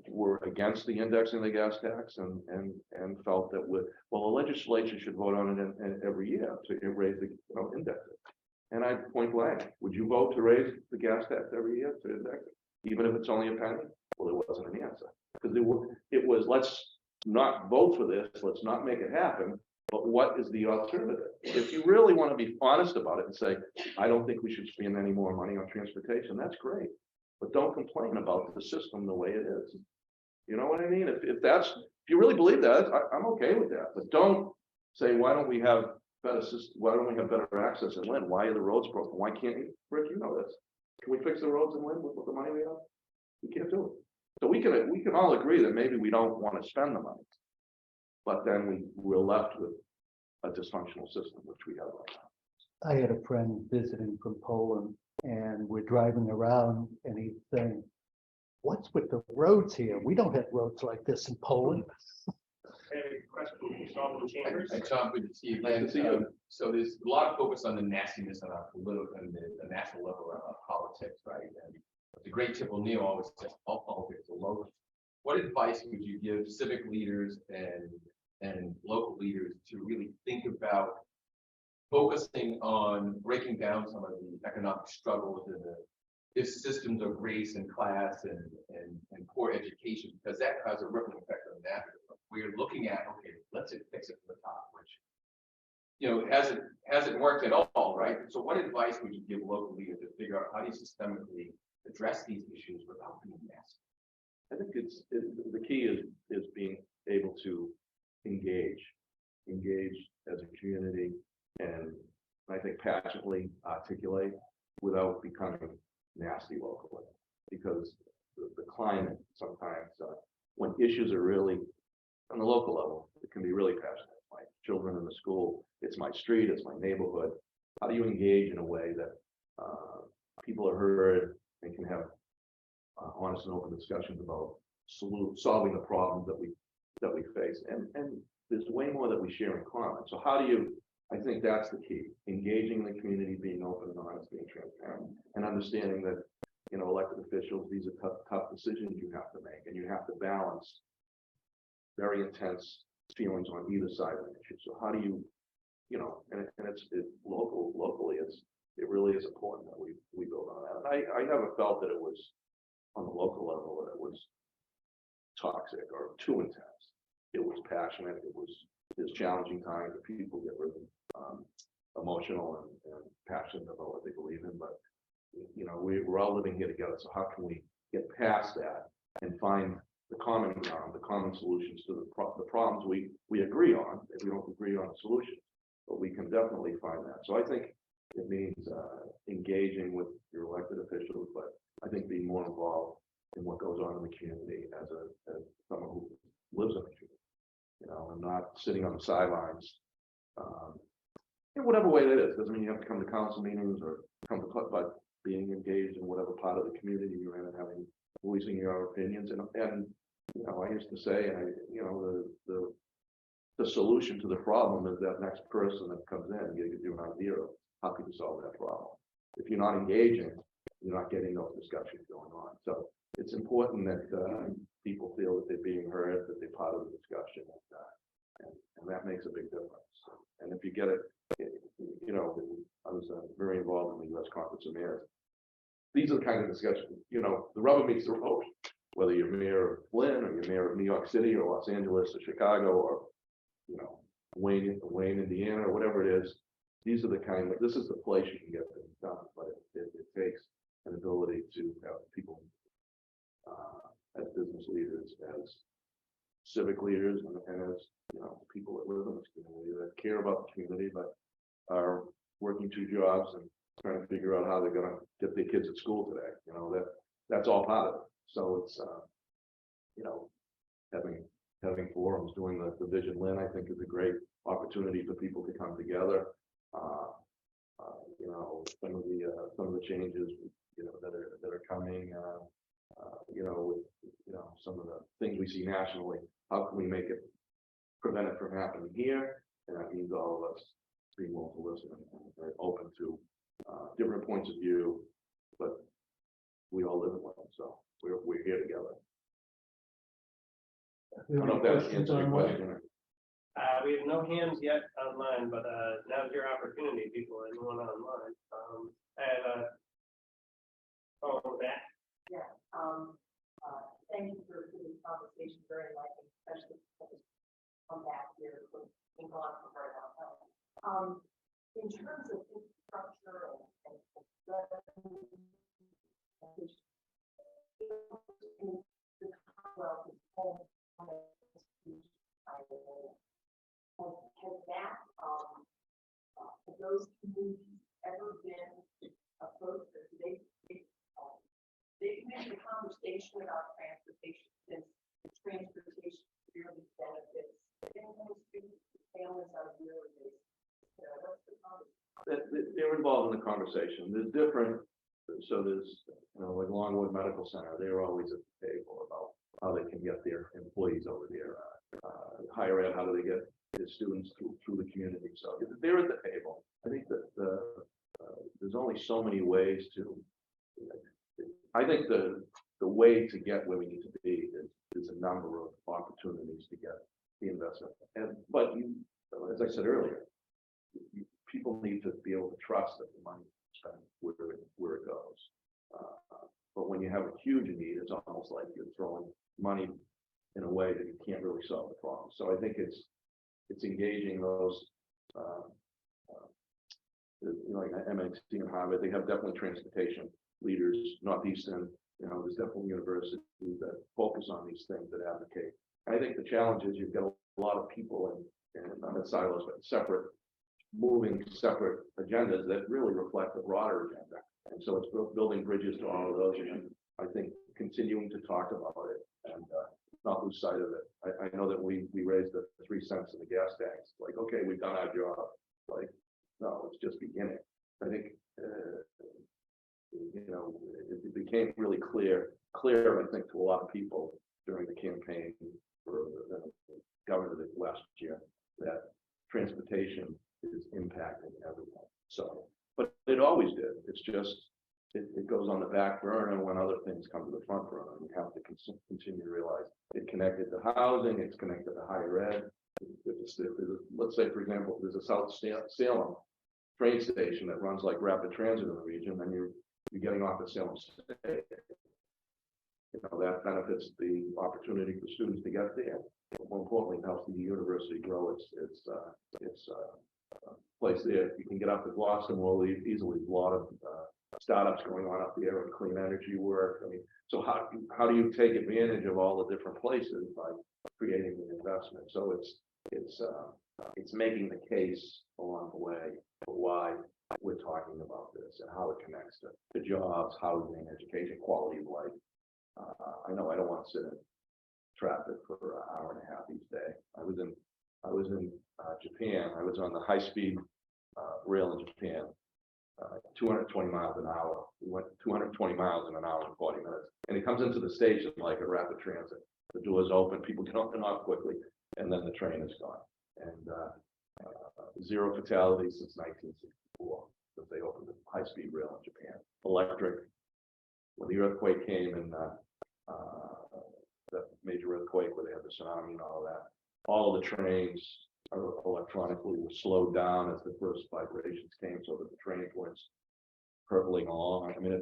were against the indexing of the gas tax and felt that the legislature should vote on it every year to raise the index it. And I point blank, would you vote to raise the gas tax every year to index it, even if it's only a penny? Well, there wasn't an answer, because it was let's not vote for this, let's not make it happen. But what is the alternative? If you really want to be honest about it and say, I don't think we should spend any more money on transportation, that's great. But don't complain about the system the way it is. You know what I mean? If you really believe that, I'm okay with that. But don't say, why don't we have better system? Why don't we have better access in Lynn? Why are the roads broken? Why can't you? Rick, you know this. Can we fix the roads in Lynn with the money we have? We can't do it. So we can all agree that maybe we don't want to spend the money, but then we're left with a dysfunctional system, which we have right now. I had a friend visiting from Poland, and we're driving around, and he's saying, what's with the roads here? We don't have roads like this in Poland. Question from Tom in Chambers. Hi, Tom, good to see you. Good to see you. So there's a lot of focus on the nastiness on our political and the national level of politics, right? And the great Tip O'Neill always says, all politics are local. What advice would you give civic leaders and local leaders to really think about focusing on breaking down some of the economic struggles and the systems of race and class and poor education, because that has a ripple effect on that. We're looking at, okay, let's fix it from the top, which hasn't worked at all, right? So what advice would you give local leaders to figure out how do you systemically address these issues without being nasty? I think the key is being able to engage as a community, and I think passionately articulate without becoming nasty locally, because the climate sometimes when issues are really on the local level, it can be really passionate. My children in the school, it's my street, it's my neighborhood. How do you engage in a way that people are heard and can have honest and open discussions about solving the problems that we face? And there's way more that we share in common. So how do you? I think that's the key: engaging the community, being open and honest, being transparent, and understanding that elected officials, these are tough decisions you have to make, and you have to balance very intense feelings on either side of the issue. So how do you, and it's locally, it really is important that we build on that. And I never felt that it was on the local level that it was toxic or too intense. It was passionate. It was challenging times. People get emotional and passionate about what they believe in, but you know, we're all living here together, so how can we get past that and find the common ground, the common solutions to the problems we agree on, if we don't agree on a solution, but we can definitely find that. So I think it means engaging with your elected officials, but I think being more involved in what goes on in the community as someone who lives in the community, you know, and not sitting on the sidelines. In whatever way that is, doesn't mean you have to come to council meetings or come to, but being engaged in whatever part of the community you're in and having, voicing your opinions. And you know, I used to say, you know, the solution to the problem is that next person that comes in, you give you an idea of how can you solve that problem. If you're not engaging, you're not getting those discussions going on. So it's important that people feel that they're being heard, that they're part of the discussion, and that makes a big difference. And if you get it, you know, I was very involved in the U.S. Conference of Mayors. These are the kind of discussions, you know, the rubber meets the road, whether you're mayor of Lynn or you're mayor of New York City or Los Angeles or Chicago or, you know, Wayne, Indiana, or whatever it is. These are the kind of, this is the place you can get things done, but it takes an ability to have people as business leaders, as civic leaders, and as, you know, people that live in this community that care about the community, but are working two jobs and trying to figure out how they're going to get their kids at school today. You know, that's all part of it. So it's, you know, having forums, doing the Vision Lynn, I think is a great opportunity for people to come together. You know, some of the changes, you know, that are coming, you know, with, you know, some of the things we see nationally, how can we make it, prevent it from happening here? And that means all of us being willing to listen and very open to different points of view, but we all live in one, so we're here together. I don't know if that answers your question. We have no hands yet online, but now's your opportunity, people, anyone online. Yeah, thank you for this conversation, very enlightening, especially because come back here, been going on for a very long time. In terms of infrastructure and the Commonwealth is home has that, have those communities ever been approached, or do they've had a conversation about transportation, since transportation really benefits families on a yearly basis? What's the conversation? They're involved in the conversation. There's different, so there's, you know, like Longwood Medical Center, they're always at the table about how they can get their employees over there. Higher ed, how do they get the students through the community? So they're at the table. I think that there's only so many ways to, I think the way to get where we need to be is a number of opportunities to get the investment. But you, as I said earlier, people need to be able to trust that the money is spent where it goes. But when you have a huge need, it's almost like you're throwing money in a way that you can't really solve the problem. So I think it's engaging those, you know, like M.McGee and Harvard. They have definitely transportation leaders, Northeastern. You know, there's definitely universities that focus on these things, that advocate. I think the challenge is you've got a lot of people in not in silos, but separate, moving separate agendas that really reflect the broader agenda. And so it's building bridges to all of those, and I think continuing to talk about it and not lose sight of it. I know that we raised the 3 cents in the gas tanks. Like, okay, we've done our job. Like, no, it's just beginning. I think you know, it became really clear, I think, to a lot of people during the campaign for the governor last year, that transportation is impacting everyone. So, but it always did. It's just it goes on the back burner when other things come to the front burner. We have to continue to realize it connected to housing, it's connected to higher ed. Let's say, for example, there's a South Salem train station that runs like rapid transit in the region, and you're getting off at Salem State. You know, that benefits the opportunity for students to get there. But more importantly, it helps the university grow its place there. You can get up to Gloucester more easily. A lot of startups going on up there and clean energy work. I mean, so how do you take advantage of all the different places by creating an investment? So it's making the case along the way for why we're talking about this and how it connects to jobs, housing, education, quality of life. I know I don't want to sit in traffic for an hour and a half each day. I was in Japan. I was on the high-speed rail in Japan, 220 miles an hour. We went 220 miles in an hour and 40 minutes. And it comes into the station like a rapid transit. The doors open, people get up and off quickly, and then the train is gone. And 0 fatalities since 1964, since they opened the high-speed rail in Japan. Electric. When the earthquake came and the major earthquake where they had the tsunami and all that, all of the trains electronically were slowed down as the first vibrations came, so that the trains weren't hurtling along. I mean,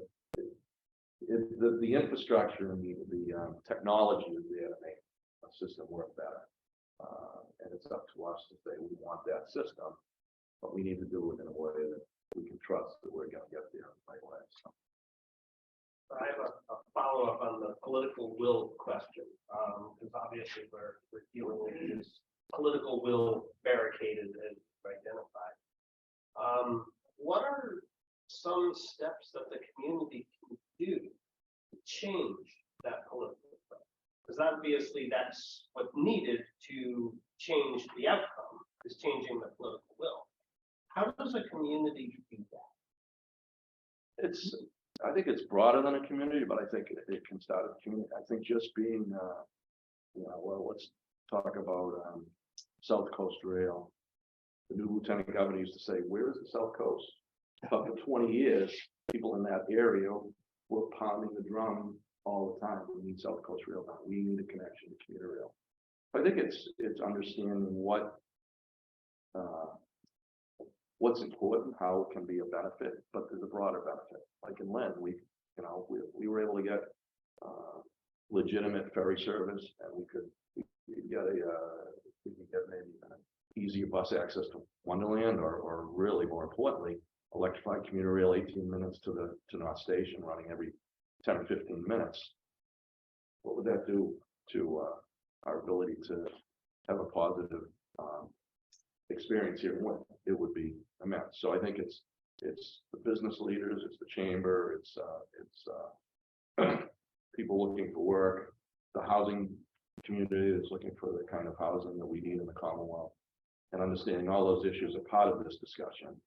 the infrastructure and the technology is there to make a system work better, and it's up to us to say we want that system, but we need to do it in a way that we can trust that we're going to get there in the right way. So. I have a follow-up on the political will question, because obviously we're dealing with this political will barricaded as identified. What are some steps that the community can do to change that political will? Because obviously that's what's needed to change the outcome, is changing the political will. How does a community do that? I think it's broader than a community, but I think it can start at a community. I think just being, well, let's talk about South Coast Rail. The new lieutenant governor used to say, "Where is the South Coast?" But for 20 years, people in that area were pounding the drum all the time. We need South Coast Rail now. We need a connection to commuter rail. I think it's understanding what's important, how it can be a benefit, but there's a broader benefit. Like in Lynn, we were able to get legitimate ferry service, and we could get maybe easier bus access to Wonderland, or really more importantly, electrified commuter rail, 18 minutes to North Station, running every 10 or 15 minutes. What would that do to our ability to have a positive experience here in Lynn? It would be immense. So I think it's the business leaders, it's the chamber, it's people looking for work, the housing community is looking for the kind of housing that we need in the Commonwealth, and understanding all those issues are part of this discussion.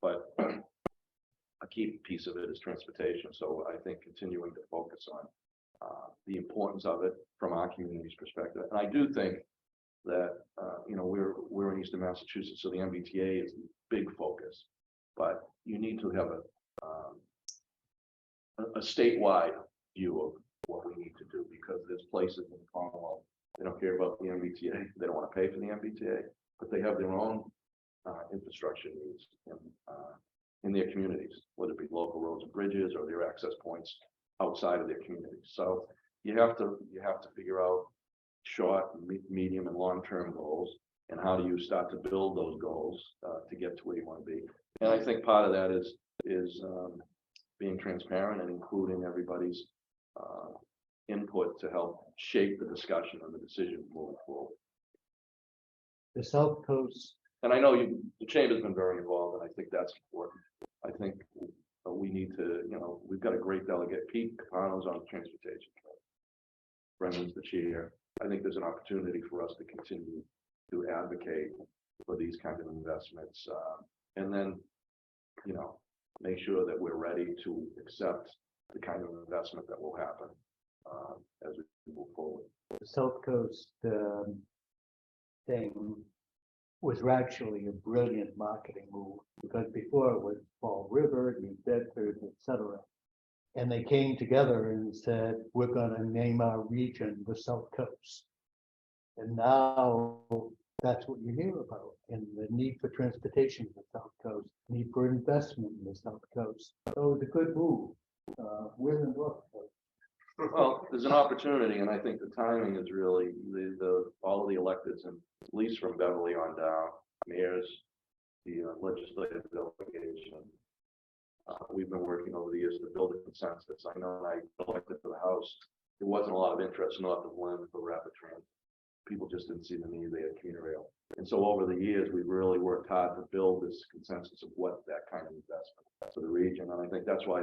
But a key piece of it is transportation. So I think continuing to focus on the importance of it from our community's perspective. And I do think that we're in Eastern Massachusetts, so the MBTA is the big focus. But you need to have a statewide view of what we need to do, because there's places in the Commonwealth they don't care about the MBTA, they don't want to pay for the MBTA, but they have their own infrastructure needs in their communities, whether it be local roads and bridges or their access points outside of their communities. So you have to figure out short, medium, and long-term goals, and how do you start to build those goals to get to where you want to be. And I think part of that is being transparent and including everybody's input to help shape the discussion and the decision moving forward. The South Coast. And I know the chamber's been very involved, and I think that's important. I think we need to, we've got a great delegate. Pete Capano's on the transportation committee. Brendan's the chair. I think there's an opportunity for us to continue to advocate for these kinds of investments, and then, make sure that we're ready to accept the kind of investment that will happen as we move forward. The South Coast thing was actually a brilliant marketing move, because before it was Fall River, New Bedford, etc. And they came together and said, we're going to name our region the South Coast. And now that's what you hear about, and the need for transportation in the South Coast, need for investment in the South Coast. So it's a good move. We're in luck. Well, there's an opportunity, and I think the timing is really all of the electeds, and at least from Beverly on down, mayors, legislative delegation. We've been working over the years to build a consensus. I know when I got elected to the House, there wasn't a lot of interest north of Lynn for rapid transit. People just didn't see the need. They had commuter rail. And so over the years, we've really worked hard to build this consensus of what that kind of investment for the region. And I think that's why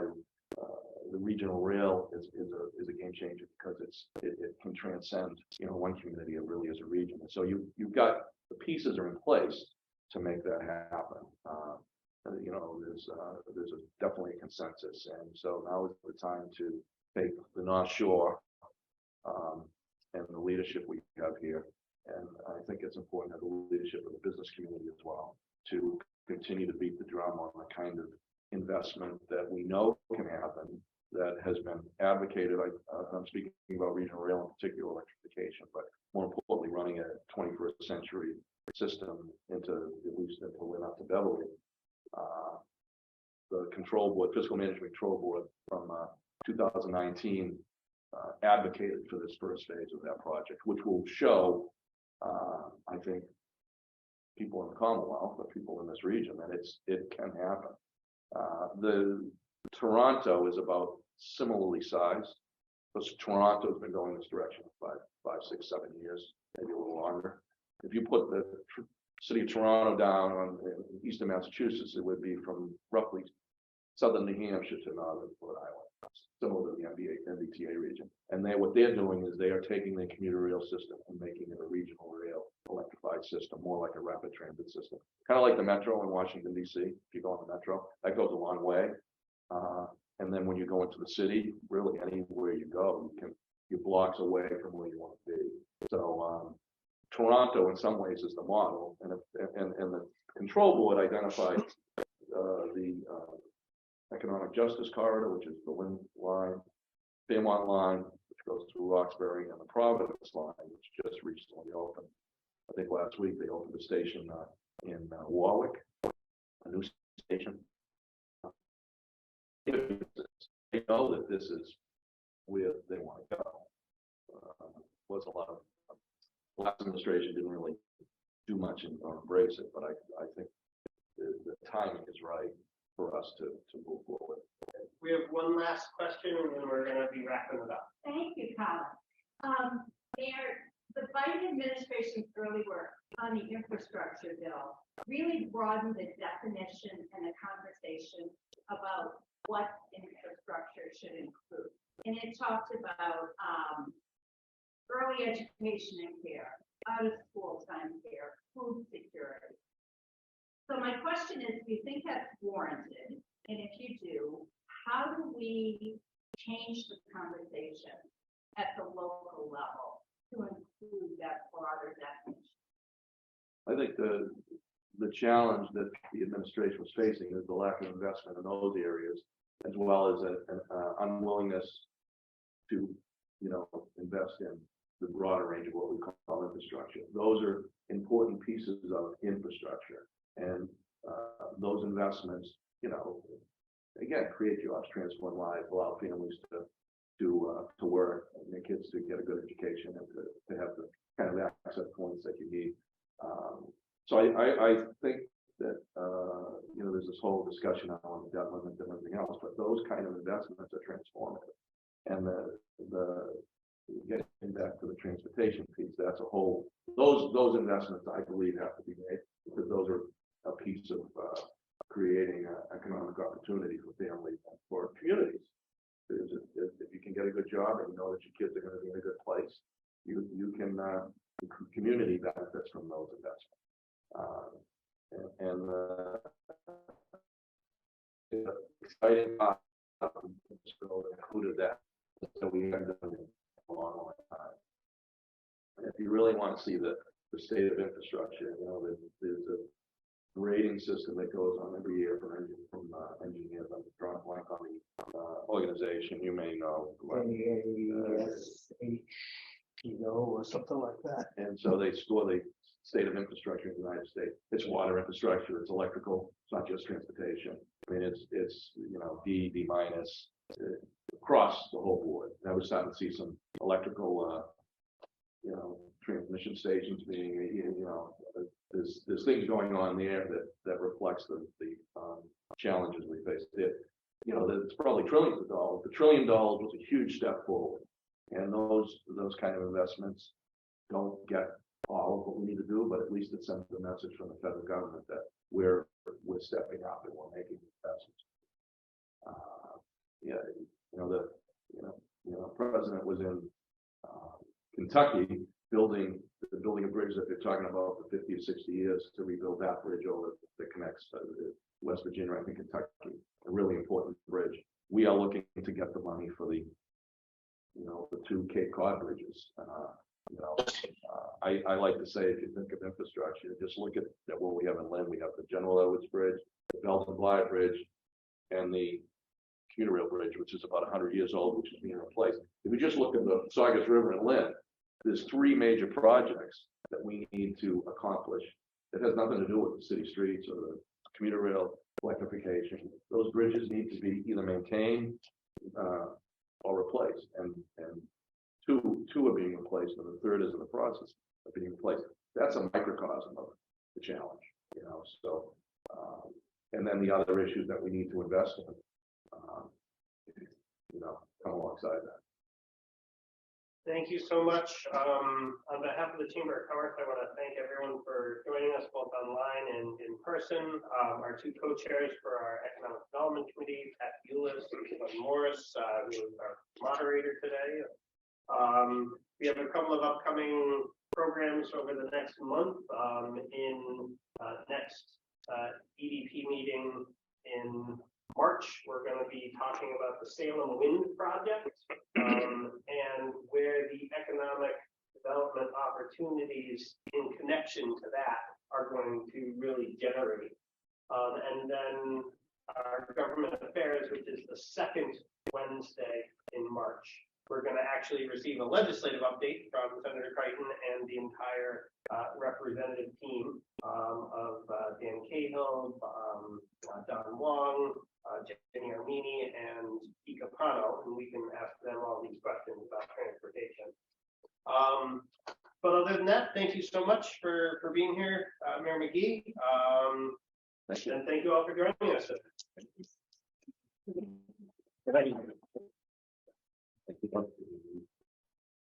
the regional rail is a game changer, because it can transcend, one community. It really is a region. And so you've got the pieces are in place to make that happen. There's definitely a consensus, and so now is the time to take the North Shore and the leadership we have here, and I think it's important to have the leadership of the business community as well to continue to beat the drum on the kind of investment that we know can happen, that has been advocated. I'm speaking about regional rail, in particular electrification, but more importantly, running a 21st century system at least until we're not to Beverly. The control board, fiscal management control board from 2019 advocated for this first phase of that project, which will show, I think, people in the Commonwealth, the people in this region, that it can happen. The Toronto is about similarly sized, because Toronto has been going this direction for 5, 6, 7 years, maybe a little longer. If you put the city of Toronto down on eastern Massachusetts, it would be from roughly southern New Hampshire to northern Rhode Island, similar to the MBTA region. And what they're doing is they are taking their commuter rail system and making it a regional rail electrified system, more like a rapid transit system, kind of like the metro in Washington D.C. If you go on the metro, that goes a long way. And then when you go into the city, really anywhere you go, you're blocks away from where you want to be. So Toronto, in some ways, is the model, and the control board identified the economic justice corridor, which is the Lynn line, Fairmont line, which goes through Roxbury, and the Providence line, which just recently opened. I think last week they opened a station in Warwick, a new station. They know that this is where they want to go. Was a lot of last administration didn't really do much or embrace it, but I think the timing is right for us to move forward. We have one last question, and then we're going to be wrapping it up. Thank you, Colin. Mayor, the Biden administration's early work on the infrastructure bill really broadened the definition and the conversation about what infrastructure should include. And it talked about early education and care, out of school time care, food security. So my question is, do you think that's warranted? And if you do, how do we change the conversation at the local level to include that broader definition? I think the challenge that the administration was facing is the lack of investment in those areas, as well as an unwillingness to, invest in the broader range of what we call infrastructure. Those are important pieces of infrastructure, and those investments, again, create jobs, transform lives, allow families to work, and their kids to get a good education, and to have the kind of access points that you need. So I think that there's this whole discussion on the debt limit and everything else, but those kind of investments are transformative. And the getting back to the transportation piece, that's a whole, those investments I believe have to be made, because those are a piece of creating economic opportunity for families and for communities. If you can get a good job and you know that your kids are going to be in a good place, you can the community benefits from those investments. Exciting included that, so we have done it a long time. And if you really want to see the state of infrastructure, there's a rating system that goes on every year from engineers. I'm drawing a blank on the organization. You may know. Or something like that. And so they score the state of infrastructure in the United States. It's water infrastructure, it's electrical, it's not just transportation. I mean, it's D minus across the whole board. Now we're starting to see some electrical, transmission stations being, there's things going on there that reflects the challenges we face. It's probably trillions of dollars. The $1 trillion was a huge step forward. And those kind of investments don't get all of what we need to do, but at least it sends a message from the federal government that we're stepping up and we're making investments. The president was in Kentucky building a bridge that they're talking about for 50 or 60 years to rebuild that bridge over that connects West Virginia, I think Kentucky, a really important bridge. We are looking to get the money for the 2 Cape Cod bridges. I like to say, if you think of infrastructure, just look at what we have in Lynn. We have the General Edwards Bridge, the Belton Blythe Bridge, and the commuter rail bridge, which is about 100 years old, which is being replaced. If we just look at the Saugus River in Lynn, there's 3 major projects that we need to accomplish. It has nothing to do with the city streets or the commuter rail electrification. Those bridges need to be either maintained or replaced, and two are being replaced, and the third is in the process of being replaced. That's a microcosm of the challenge, So, and then the other issues that we need to invest in, come alongside that. Thank you so much. On behalf of the Chamber of Commerce, I want to thank everyone for joining us both online and in person. Our 2 co-chairs for our Economic Development Committee, Pat Eulis and Kevin Morris, who is our moderator today. We have a couple of upcoming programs over the next month. In next EDP meeting in March, we're going to be talking about the Salem Wind Project and where the economic development opportunities in connection to that are going to really generate. And then our government affairs, which is the 2nd Wednesday in March. We're going to actually receive a legislative update from Senator Creighton and the entire representative team of Dan Cahill, Don Wong, Jenny Armini, and Ika Pano, and we can ask them all these questions about transportation. But other than that, thank you so much for being here, Mayor McGee. Thank you. And thank you all for joining us. Good night. Thank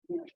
you.